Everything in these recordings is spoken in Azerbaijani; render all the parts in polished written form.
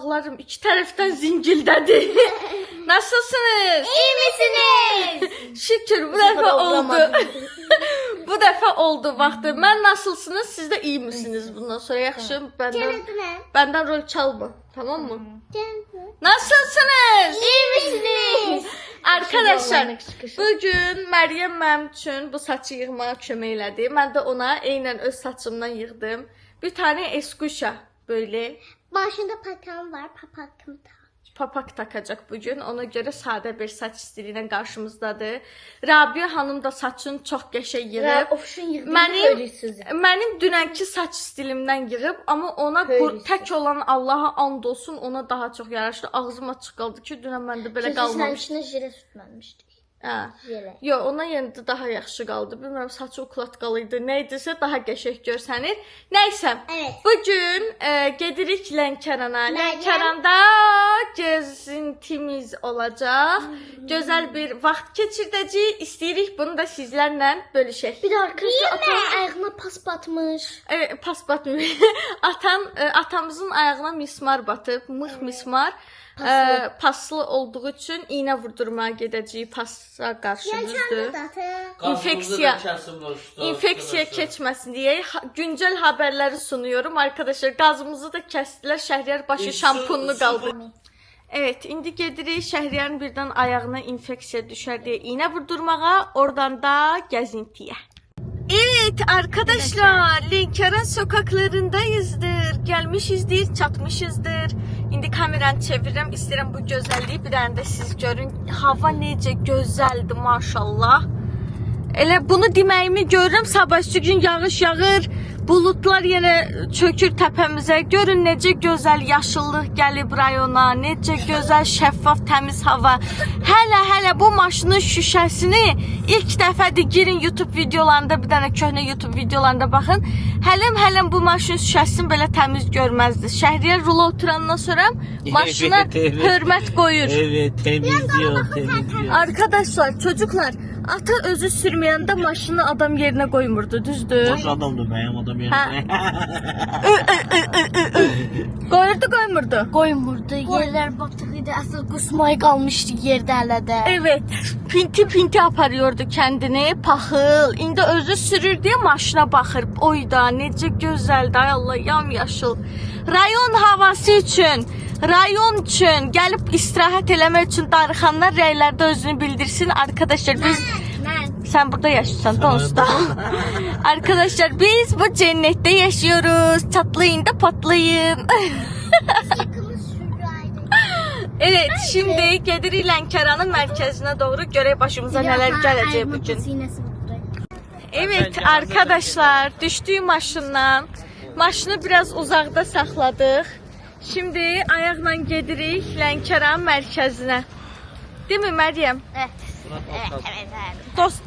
Qulaqlarım iki tərəfdən zingildədi. Nasılsınız? İyi misiniz? Şükür bu dəfə oldu. Bu dəfə oldu vaxtı. Mən nasılsınız? Siz də iyi misiniz bundan sonra? Yaxşı, bəndən rol çalma. Tamam mı? Nasılsınız? İyi misiniz? Arkadaşlar, bugün Məryəm mənim üçün bu saçı yığmağa kömək elədi. Mən də ona eynən öz saçımdan yığdım. Bir tane eskuşa böyle. Başında patam var, Papak takacak bugün. Ona göre sade bir saç stiliyle karşımızdadır. Rabia hanım da saçını çok qəşəng yığıb. Mənim dünənki saç stilimdən yığıb, amma ona tək olan Allaha and olsun, ona daha çox yaraşdı. Ağzım açıq qaldı ki, dünən məndə belə qalmamışdı. Siz jire tutmamışdı. Yo, ona yerində daha yaxşı qaldı. Bilmirəm, saçı uklatqalı idi. Nə idisə daha qəşəng görsənir. Nəysə, evet. Bugün gedirik Lənkərana. Lənkəranda gezintimiz olacaq. Gözəl bir vaxt keçirdəcəyik. İstəyirik bunu da sizlərlə bölüşək. Bir də arkadaşlar atamın ayağına pas batmış. Evet, pas batmış. Atamızın ayağına mismar batıb. Mıx mismar. Paslı olduğu üçün iğnə vurdurmaya gedəcəyik. Pasa qarşı düzdür. İnfeksiya keçməsin deyə güncəl haberləri sunuyorum. Arkadaşlar, qazımızı da kəsdilər. Şəhriyar başı şampunlu qaldı. Evet, indi gedirik Şəhriyarın birdən ayağına infeksiya düşər deyə iğnə vurdurmağa, oradan da gəzintiyə. Evet arkadaşlar, Lənkəran sokaklarındayızdır. Gəlmişizdir, çatmışızdır. İndi kameranı çevirirəm, istəyirəm bu gözəlliyi bir dənə də siz görün. Hava necə gözəldir maşallah. Elə bunu deməyimi görürəm, sabahçı gün yağış yağır, bulutlar yenə çökür təpəmizə. Görün necə gözəl yaşıllıq gəlib rayona, necə gözəl şəffaf təmiz hava. Hələ bu maşının şüşəsini ilk dəfədir girin YouTube videolarında, bir dənə köhnə YouTube videolarında baxın. Hələm bu maşının şüşəsini belə təmiz görməzdi. Şəhriyar rula oturandan sonra maşına hörmət qoyur. Evet, temizliyor. Arkadaşlar, çocuklar, ata özü sürməyəndə maşını adam yerinə qoymurdu, düzdür? Boş adamdı benim adam yerine. Qoyurdu. Qoymurdu. Yerler batıq idi. Əsl qusmay qalmışdı yerdə hələ də. Evet, pinti aparıyordu kendini, paxıl. İndi özü sürür diye maşına baxır. Oy da necə gözəldir, ay Allah, yamyaşıl. Rayon havası üçün, rayon üçün gəlib istirahət eləmək üçün darıxanlar rəylərdə özünü bildirsin. Arkadaşlar biz... Sen burada yaşıyorsan dosta. Arkadaşlar biz bu cennette yaşıyoruz. Çatlayın da patlayın. Evet, şimdi gedirik Lənkəranın mərkəzinə doğru, görək başımıza nələr gələcək bugün. Evet arkadaşlar, düşdük maşından. Maşını biraz uzaqda saxladıq. Şimdi ayaqla gedirik Lənkəran mərkəzinə. Değil mi Məryəm? Evet.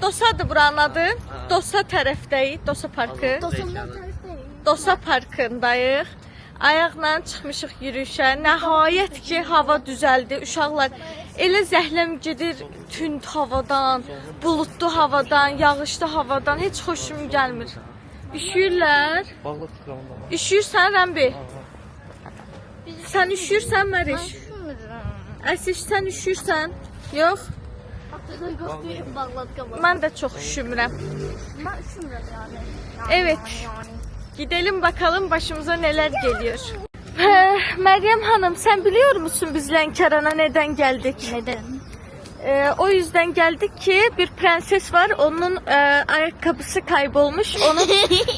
Dosadır buranın adı. Dosa tərəfdəyik, Dosa parkı. Dosa parkındayıq. Ayaqla çıxmışıq yürüyüşə. Nəhayət ki, hava düzəldi. Uşaqlar elə zəhləm gedir tünd havadan, bulutlu havadan, yağışlı havadan. Heç xoşum gəlmir. Üşüyürlər. Üşüyürsən Rəmbi? Sən üşüyürsən Məriş?Əsiş, sən üşüyürsən? Yox? Mən də çox üşümürəm. Evet. Gidelim bakalım başımıza neler geliyor. Meryem Hanım, sen biliyor musun biz Lənkərana neden geldik? Neden? O yüzden geldik ki bir prenses var, onun ayakkabısı kaybolmuş, onun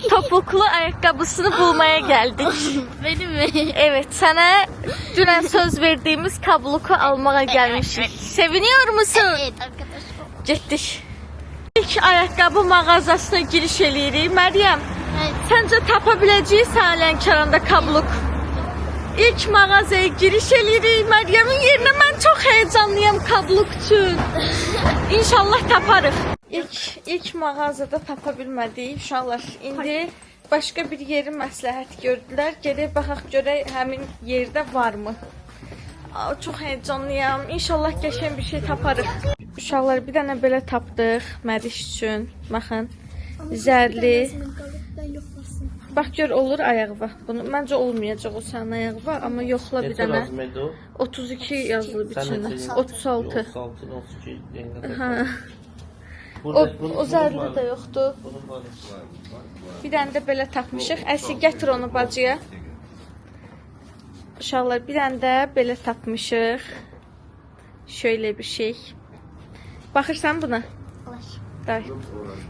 topuklu ayakkabısını bulmaya geldik. Benim mi? Evet, sana dünen söz verdiğimiz kabloku almaya gelmişik. Evet. Seviniyor musun? Evet arkadaşlar. Gittik. İlk ayakkabı mağazasına giriş eləyirik. Meryem, Evet. sence tapabiləcəksən Lənkəranda kabluk? İlk mağazaya giriş eləyirik. Məryəmin yerinə mən çox heyecanlıyam kabluk üçün. İnşallah taparıq. İlk mağazada tapa bilmədik uşaqlar. İndi başqa bir yeri məsləhət gördülər. Gedib baxaq görək həmin yerdə varmı? Çox heyecanlıyam. İnşallah qəşəng bir şey taparıq. Uşaqlar, bir dənə belə tapdıq Məriş üçün. Baxın. Zərli. Bax gör olur ayağı var. Bunu məncə olmayacaq o sənin ayağı var, amma yoxla bir Neçə dənə. razmərdə o? 32 yazılıb Sən içində. neçə? 36. 36, 32 yengə. Hə. O zərli də yoxdur. Bunun var. Bir dənə də belə tapmışıq. Əsi gətir onu bacıya. Uşaqlar bir dənə də belə tapmışıq. Şöyle bir şey. Baxırsan buna? Day.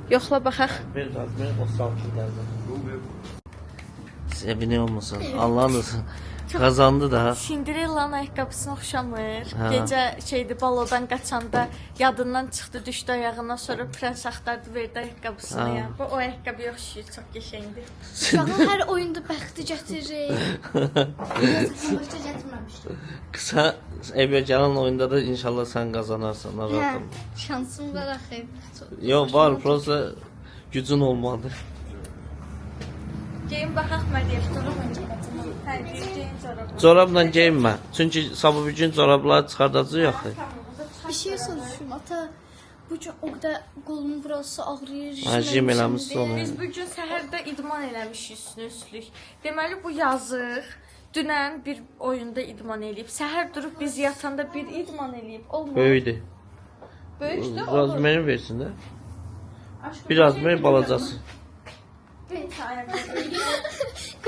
Yoxla baxaq. Bir razmər 36 gəldi. Sevini olmasın. Allah'ın olsun. Kazandı da. Cinderella'nın ayaqqabısına oxşamır. Hə. Gecə şeydi balodan qaçanda yadından çıxdı, düşdü ayağına, sonra prens axtardı, verdi ayaqqabısını Hə. ya. Bu o ayaqqabıya oxşayır, çox qəşəngdir. Uşağı hər oyunda bəxti gətirir. Başqa gətirməmişdim. Kısa eve gelen oyunda da inşallah sen kazanırsın. Hə, Rahat ol. şansım var axı. Yok var prosta gücün olmadı. Geyin baxaq Məryəm, durun öncə. Hə, geyin çorabı. Çorabla giyinme. Çünkü sabah bir gün çorabları çıkartacağız ya. Bir şey soruşum ata. Bu gün o qədər qolumun burası ağrıyır. Ha, jim eləmişsin onu. Biz bu gün səhərdə idman eləmişik üstünüzlük. Deməli bu yazıq dünən bir oyunda idman eləyib. Səhər durub biz yatanda bir idman eləyib. Olmur. Böyüdü. Böyükdür, olur. Razmeri versin de. Aşkım, Bir razmeri balacası. Böyük ayağına.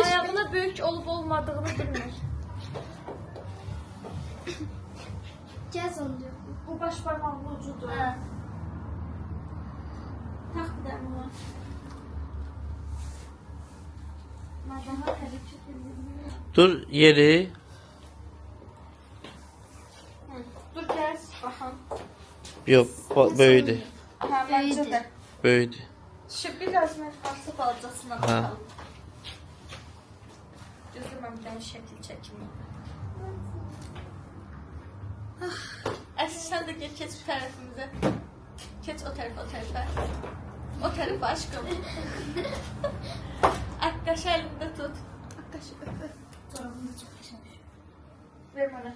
Ayağına böyük olub olmadığını bilmir. Gəz onu diyor. Bu baş parmağının ucudur. Hə. Tak bir dənə bunu. Madama hərəkət edir. Dur yeri. Dur gəz, baxın. Yok böyüdü. Hə, məncə də. Böyüdü. Şu biraz mətbuatı balcasına Hə. bakalım. Gözümə bir dənə şəkil çəkim. Əsl sən də geç bu tərəfimizə. Keç o tərəfə, o tərəfə. O tərəfə aşkım. Akkaşı əlində tut. Akkaşı öpü. Çorabını çox qəşəng. Ver mənə.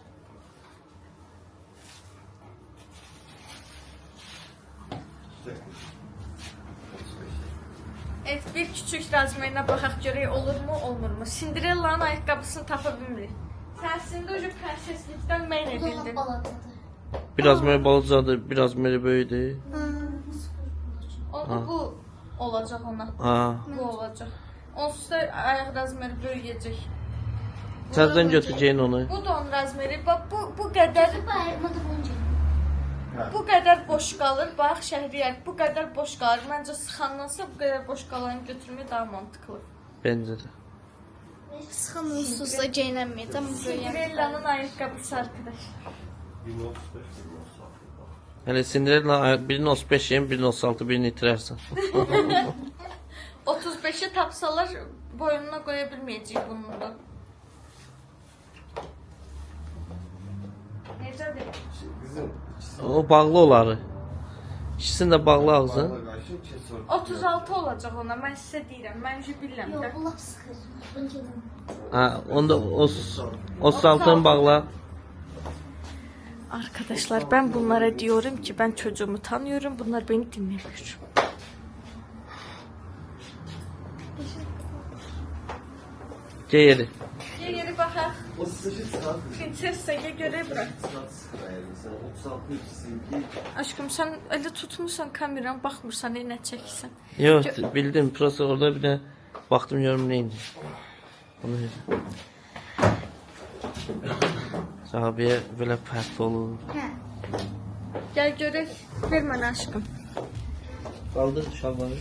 Evet, bir küçük razmerinə baxaq görək olurmu, olmurmu? Cinderella'nın ayaqqabısını tapa bilmirik. Sən sində ucu prenseslikdən mən bildin. Bir razmeri balacadı, bir razmeri böyüdü. Onu bu olacaq ona. Ha. Bu olacaq. Onsuz da ayaq razmeri böyüyəcək. Senden götüreceğin onu. Bu da onun razmeri. Bax bu qədər Bayırmadı bunca. bu qədər boş qalır. Bax Şəhriyar, bu qədər boş qalır. Məncə sıxandansa bu qədər boş qalanı götürmək daha mantıqlı. Bence de. Sıxan unsuzla geyinəməyəcəm. Cinderella'nın ayaqqabısı arkadaş. Hele Cinderella birini 35 yiyin, birini 36, birini itirersen. 35'i tapsalar boynuna qoya bilməyəcək bunu da. Necədir? O bağlı oları. İkisini de bağlı ağzın. 36 olacaq ona. Mən sizə deyirəm. Mən bilirəm də. Yox, bu lap sıxır. Bunca Ha, onda o saltın bağla. Arkadaşlar ben bunlara diyorum ki ben çocuğumu tanıyorum. Bunlar beni dinlemiyor. Geyeri. Yeri baxaq. Prinsessaya göre bırak. Aşkım sen elə tutmuşsan kameran baxmırsan nə çəkirsən. Yok bildim. Prosta orada bir de baktım yorum neydi. Onu Sahabiye böyle pert olur. Gel görək. Ver mənə aşkım. Kaldır şalvarı.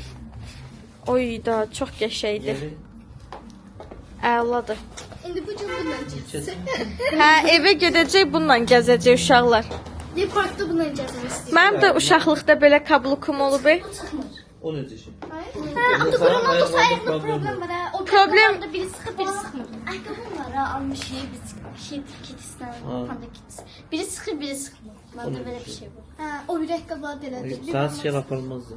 Oy da çox qəşəngdir. Yeri. Əladır. İndi bu gün bundan gəzsin. Hə, evə gedəcək bununla gəzəcək uşaqlar. Ne parkda bundan gəzmək istəyir. Mənim də uşaqlıqda belə kablukum olub. Çıxmır. O ne diyeceğim? Ha, o da Ronaldo ayağında problem var ha. O Problem- ayağında biri sıxır, biri sıxmır. Ayaqqabım var ha, almışıq biz kitisdən, panda kitis. Biri sıxır, biri sıxmır. Məndə belə bir şey var. Ha, o bir ayaqqabılar belədir. Sen şey yaparmazdı.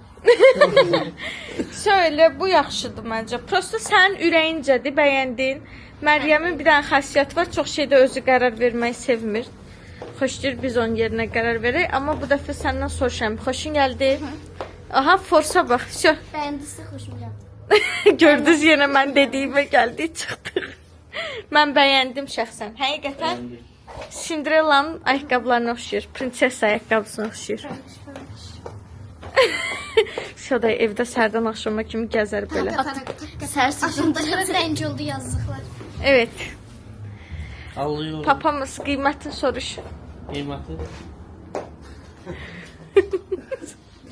Şöyle bu yaxşıdır məncə. Prosta sənin ürəyincədir, bəyəndin. Məryəmin bir dənə xasiyyəti var, çox şeydə özü qərar verməyi sevmir. Xoşdur biz onun yerinə qərar verək, amma bu dəfə səndən soruşam. Xoşun gəldi? Aha, forsa bax. Şö. Bəyəndisi xoşum gəldi. Gördünüz yenə mən dediyimə gəldi, çıxdıq. Mən bəyəndim şəxsən. Həqiqətən Cinderella'nın ayaqqabılarına oxşuyur. Prinses ayaqqabısına oxşuyur. Şurada evdə sərdən axşama kimi gəzər belə. Sarsıcında rəngi oldu yazdıqlar. Evet. Alıyorum. Papamız qiymətini soruş. Qiyməti.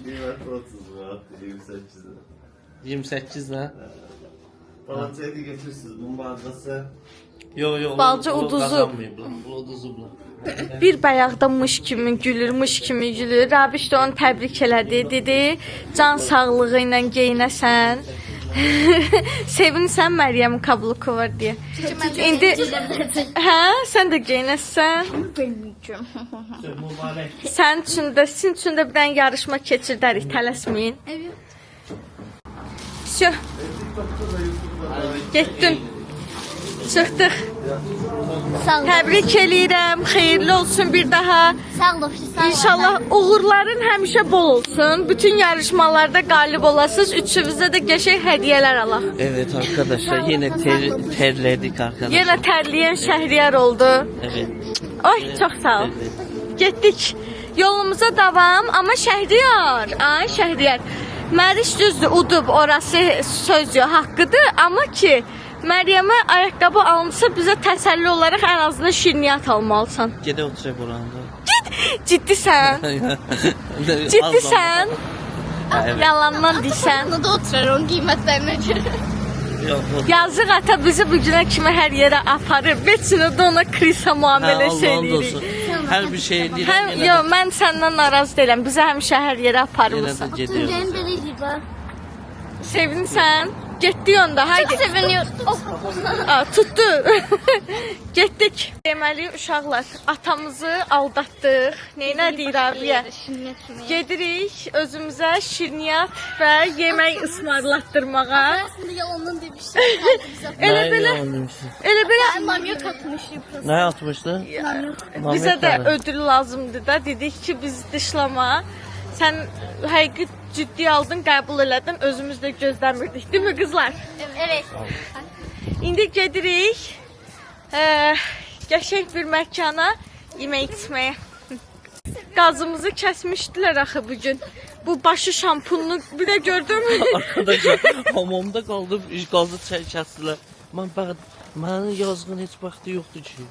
Qiyməti 30 lira, 28 lira. 28 lira. Balancayı da götürürsünüz. Bunun bazısı Yo. Balca o uduzu. qazanmayıblar. O uduzublar. Bir bayaqda mış kimi gülür. Rabiş də onu təbrik elədi. Dedi, can sağlığı ilə geyinəsən. Sevinsən Məryəmin kabluku var deyə. İndi hə, sən də geyinəsən. Mübarək. Sizin üçün də bir dənə yarışma keçirdərik, tələsməyin. Şö. Getdin. Çıxdıq. Sağ ol. Təbrik eləyirəm. Xeyirli olsun bir daha. Sağ ol. İnşallah uğurların həmişə bol olsun. Bütün yarışmalarda qalib olasınız. Üçümüzə də qəşəng hədiyyələr alaq. Evet arkadaşlar yine terledik arkadaşlar. Yenə tərləyən Şəhriyar oldu. Evet. Oy, çox sağ ol. Getdik. Yolumuza davam. Amma Şəhriyar, ay Şəhriyar. Məriş düzdür, udub, orası söz yox, haqqıdır. Amma ki, Məryəmə ayaqqabı alınsa bizə təsəlli olaraq ən azından şirniyyat almalısan. Gedə oturaq oranda. Ciddisən? Ciddisən? Evet. Yalandan deyirsən. Onu da oturar onun qiymətlərinə görə. Yok. Yazıq ata bizi bu günə kimi hər yerə aparır. Beçinə də ona Krisa muamilə eləyirik. Hər bir şey eləyirəm. Həm, yox, mən səndən narazı deyiləm. Bizə həmişə hər yerə Yenə aparmısan. də gediyoruz. Mən belə eləyir bax. Sevinsən? Getdik onda. Haydi. Çox seviniyor. Aa, tutdu. Getdik. Deməli uşaqlar, atamızı aldatdıq. Neynədik Rabiyə? Gedirik özümüzə şirniyyat və yemək ısmarlatdırmağa. Aslında yalandan demişdim. Elə Nə belə, yalan demişsin? elə belə Mamya katmışım. Nə atmışdı? bizə də ödül lazımdır da. Dedik ki, biz dışlama. Sən həqiqi ciddi aldın, qəbul elədin. Özümüz də gözləmirdik, değil mi qızlar? Evet. İndi gedirik. Qəşəng bir məkana yemək içməyə. Qazımızı kəsmişdilər axı bu gün. Bu başı şampunlu bir də gördüm. Arkadaşlar hamamda qaldım, qazı kəsdilər. Mənim yazğın heç vaxtı yoxdur ki.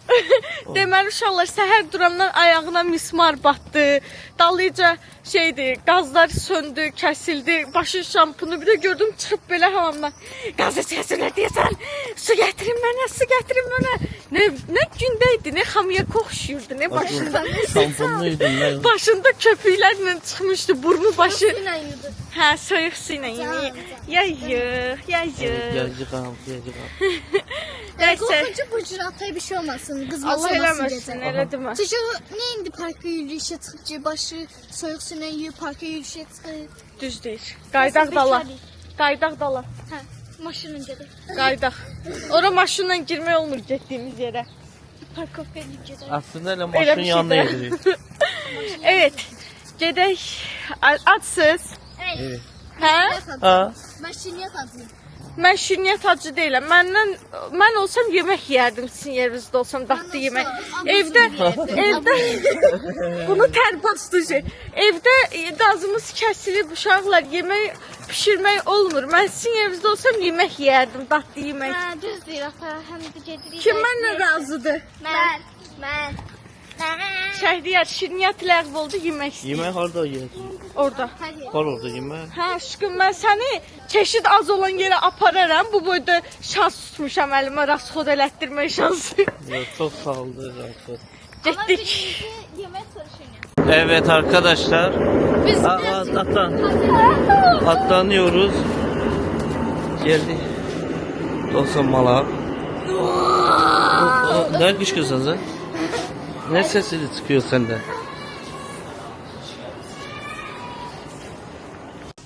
Deməli uşaqlar səhər durandan ayağına mismar batdı. Dalıca şeydi, qazlar söndü, kəsildi. Başı şampunu bir də gördüm çıxıb belə hamamdan. Qazı kəsildi deyəsən. Su gətirin mənə, su gətirin mənə. Nə gündəydi, nə xamiyə oxşuyurdu, nə başında. Şampunluydum mən. Başında köpüklərlə çıxmışdı, burnu başı. Yine yudu. Hə, soyuq su ilə yemək. Yayıq. Yazıqam. Nəysə. Korkunca bu cür ataya bir şey olmasın. Kızması Allah olmasın eləməsin, gece. elə demə. Çocuğu ne indi parka yürüyüşe çıkıp ki başı soyuk suyla yiyip parka yürüyüşe çıkıp. Düz deyir. Qaydaq dala. Qaydaq dala. Ha, maşın önce de. Qaydaq. Ora maşınla girmək olmur getdiyimiz yerə. Parkofya gece. Aslında elə Elə maşın bir yanına şey də. gedirik. Evet. Gedək. Atsız. Evet. Hə? Ha? Ben şirniye tadıyım. Mən şirniyyat acı deyiləm. Mən olsam yemək yeyərdim sizin yerinizdə olsam dadlı yemək. Evdə bunu tər bastı şey. Evdə qazımız kəsilib uşaqlar yemək pişirmək olmur. Mən sizin yerinizdə olsam yemək yeyərdim, dadlı yemək. Ha, düz değil ata. Hem de gedirik. Kim mənlə razıdır? Ben. Şəhriyar şirniyyat ləğv oldu, yemək istəyir. Yemək harda yeyəcək? Orada. Hadi. Var orada yemək. Hə, aşkım mən səni çeşid az olan yerə apararam. Bu boyda şans tutmuşam əlimə rasxod elətdirmək şansı. Yok, çok sağ olun. Getdik. Yemek soruşun. Evet arkadaşlar. Biz Atlanıyoruz. Geldik. 90 mala. Ne kışkırsan sen? Ne sesi çıkıyor senden?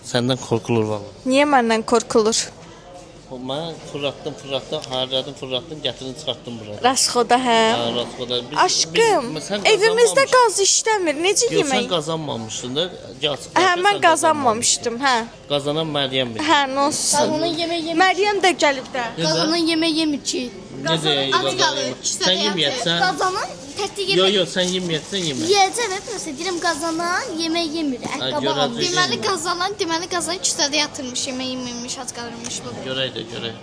Senden korkulur valla. Niyə məndən qorxulur? Mən fırlatdım, harladım, gətirdim, çıxartdım bura. Rasxoda hə. Ha, Raskoda. Aşkım, Sən evimizdə qazanmamışdın. qaz işləmir. Necə Yox, sən yemək? qazanmamışdın da. Hə, mən qazanmamışdım, hə. Qazanan Məryəmdir. Hə, nonsun. Qazanın yemək yemir. Məryəm də gəlib də. Qazanın yemək yemir ki. Necə qazanır? Sən yeməyətsən. Qazanın təti Yox, yemək. yox, sən yeməyətsən yemə. Yeyəcəm, prosta deyirəm qazanan yemək yemir. görəcək. Deməli qazanan küsədə yatırmış, yemək yemirmiş, ac qalırmış bu. Görək də, görək.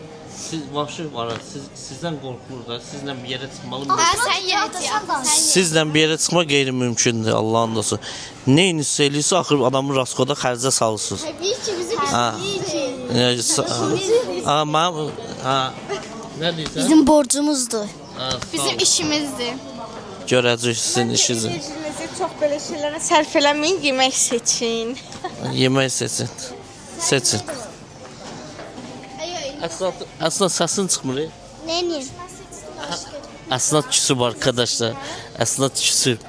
Siz vəhşi var, sizdən qorxmur da, sizlə bir yerə çıxmalı mı? Sən yeyəcəksən. Sizlə bir yerə çıxma qeyri-mümkündür, Allahın dostu. Nə inisi eləyirsə, axır adamı Raskoda xərcə salırsınız. Təbii ki, bizim Ha. işimiz. Ha, mənim, ha, nə deyirsən? Bizim borcumuzdur. Ha, Bizim işimizdir. görəcək sizin işinizi. Enerjinizi çox belə şeylərə sərf eləməyin, yemək seçin. Yemək seçin. Seçin. Əslində səsin çıxmır. Neyini? Əslində küsüb arkadaşlar. Əslində küsüb.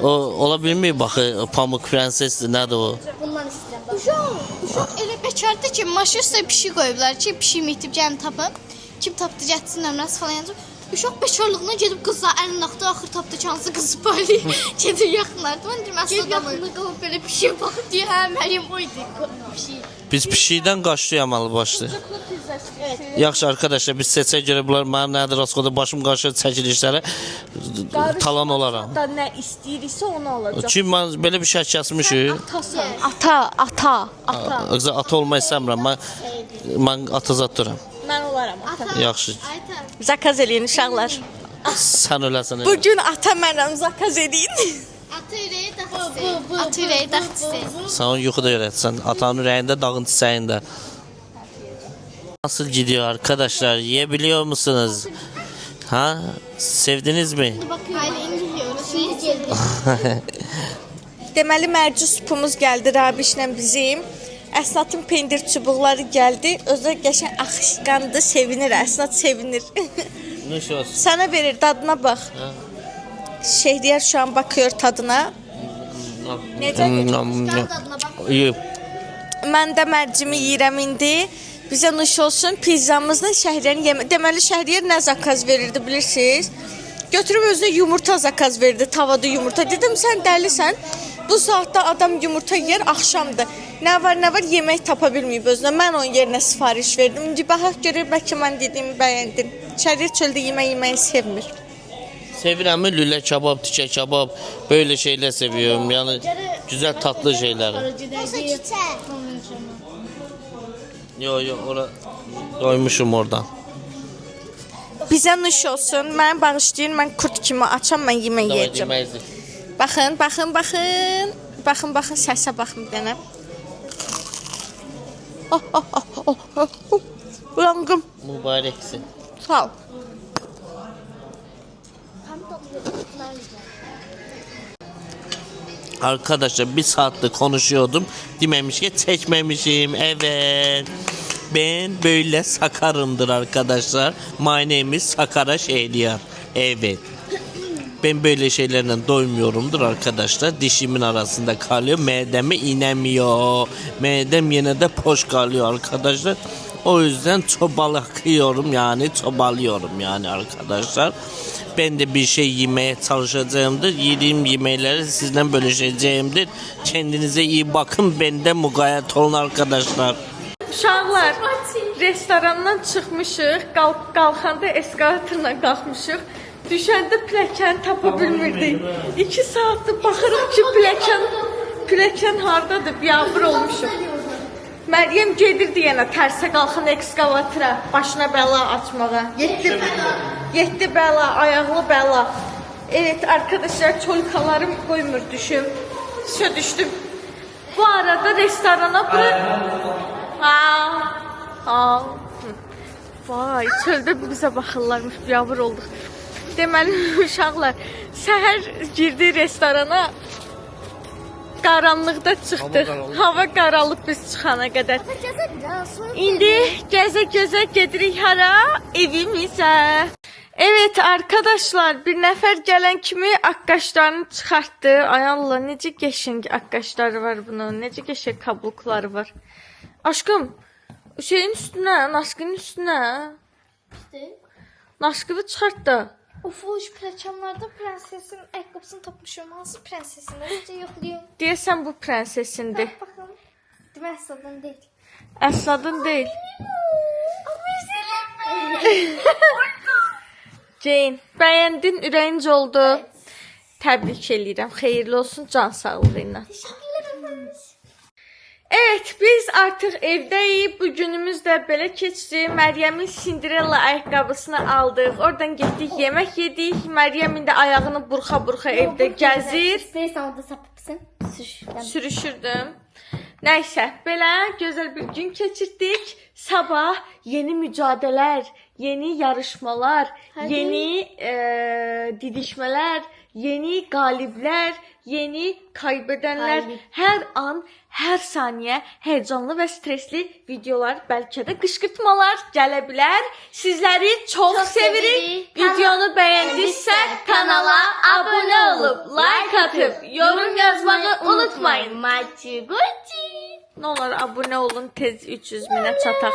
O ola bilmir baxı Pamuk Prensesdir, nədir o? Bundan istəyirəm. Uşaq elə bekardır ki, maşın üstə pişik qoyublar ki, pişiyimi itib gəlin tapıb. Kim tapdı getsin nömrəsi falan yazıb. Uşaq bekarlığına gedib qızla əlin axdı, axır tapdı ki, hansı qızı paylayıb. Gedir yaxınlardı. Mən deyirəm, əslində yaxında qalıb belə pişiyə baxıb deyə, hə, Məryəm o idi pişik. Biz pişikdən qaçlayamalı başlı. Yaxşı arkadaşlar, biz seçə görə bunlar mənim nədir Raskoda başım qarşı çəkilişlərə talan olaram. Da nə istəyirsə onu alacaq. Çünki mən belə bir şək kəsmişik. Ata. Ata olmaq istəmirəm. Mən ata zat duram. Mən olaram ata. Yaxşı. Zakaz eləyin uşaqlar. Sən öləsən. Bugün ata mənəm, zakaz eləyin. Atı ürəyi daxtisi. Atı ürəyi daxtisi. Sən onu yuxuda öyrətsən. Atanın ürəyində, dağın çiçəyində. Nasıl gidiyor arkadaşlar? Yiyebiliyor musunuz? Ha? Sevdiniz mi? Hayır, indi yiyoruz. Deməli mərci supumuz gəldi Rabişlə bizim. Əsnatın pendir çubuqları gəldi. Özü qəşəng axışqandı, sevinir. Əsnat sevinir. Nuş olsun. Sənə verir, dadına bax. Şehriyar şu an bakıyor tadına. Necə? Yiyib. Mən də mərcimi yeyirəm indi. Bizə nuş olsun. Pizzamızla Şəhriyarın yemək. Deməli Şəhriyar nə zakaz verirdi bilirsiniz? Götürüb özünə yumurta zakaz verdi, tavada yumurta. Dedim sən dəlisən. Bu saatda adam yumurta yer, axşamdır. Nə var yemək tapa bilməyib özünə. Mən onun yerinə sifariş verdim. İndi baxaq görək bəlkə mən dediyimi bəyəndin. Şəhriyar çöldə yeməyi sevmir. Sevirəm lülə kebab, tikə kebab, böyle şeyler seviyorum. Yani güzel tatlı şeyler. Yo, ora doymuşum oradan. Bizə nuş olsun. Mən bağışlayın, mən kurt kimi açam, mən yemək yeyəcəm. Baxın. Baxın, səsə baxın bir dənə. Uyandım. Mübareksin. Sağ ol. Arkadaşlar bir saattir konuşuyordum. Dememiş ki çekmemişim. Evet. Ben böyle sakarımdır arkadaşlar. My name is Sakara Şehriyar. Evet. Ben böyle şeylerden doymuyorumdur arkadaşlar. Dişimin arasında kalıyor. Mideme inemiyor. Midem yine de boş kalıyor arkadaşlar. O yüzden çobalıyorum yani arkadaşlar. Ben de bir şey yemeye çalışacağımdır. Yediğim yemekleri sizden bölüşeceğimdir. Kendinize iyi bakın. Benden mukayyet olun arkadaşlar. Uşaqlar, restorandan çıxmışıq, qalxanda eskalatorla qalxmışıq. Düşəndə pilləkəni tapa bilmirdik. 2 saatdır baxırıq ki, pilləkən hardadır, biabır olmuşuq. Məryəm gedirdi yenə tərsə qalxan ekskavatora, başına bəla açmağa. 7 bəla, ayaqlı bəla. Evet arkadaşlar, çolkalarım qoymur düşüm. Düşdüm. Bu arada restorana Vay, çöldə bizə baxırlarmış, biabır olduq. Deməli uşaqlar, səhər girdi restorana, qaranlıqda çıxdıq. Hava qaralıb biz çıxana qədər. İndi gəzə gedirik hara? Evimizə. Evet arkadaşlar, bir nəfər gələn kimi akkkaşlarını çıxartdı. Ay Allah, necə qəşəng akkkaşları var bunun, necə qəşəng kablukları var. Aşkım, Şeyin üstüne, naşkının üstüne. Naşkını çıkart da. Of, o pilləkənlərdə prensesin ayaqqabısını tapmışam. Hansı prensesin? Necə yoxlayım? Deyəsən bu prensesindir. Baxın. Demək aslında deyil. Əsladın deyil. Jane, bəyəndin, ürəyincə oldu. Təbrik eləyirəm. Xeyirli olsun, can sağlığı ilə. Təşəkkürlər efendim. Evet, biz artıq evdəyik. Bu günümüz də belə keçdi. Məryəmin Cinderella ayaqqabısını aldıq. Oradan getdik, yemək yedik. Məryəm indi ayağını burxa-burxa evdə gəzir. İstəyirsən orada sapıpsın. Sürüşürdüm. Nəysə, belə gözəl bir gün keçirdik. Sabah yeni mücadilələr, yeni yarışmalar, yeni didişmələr, yeni qaliblər, yeni kaybedənlər, hər an, hər saniyə həyecanlı və stresli videolar, bəlkə də qışqırtmalar gələ bilər. Sizləri çox sevirik. Videonu bəyəndinizsə kanala abunə olub, like atıb, yorum yazmağı unutmayın. Maçı Gucci. Nə olar abunə olun, tez 300 minə çataq.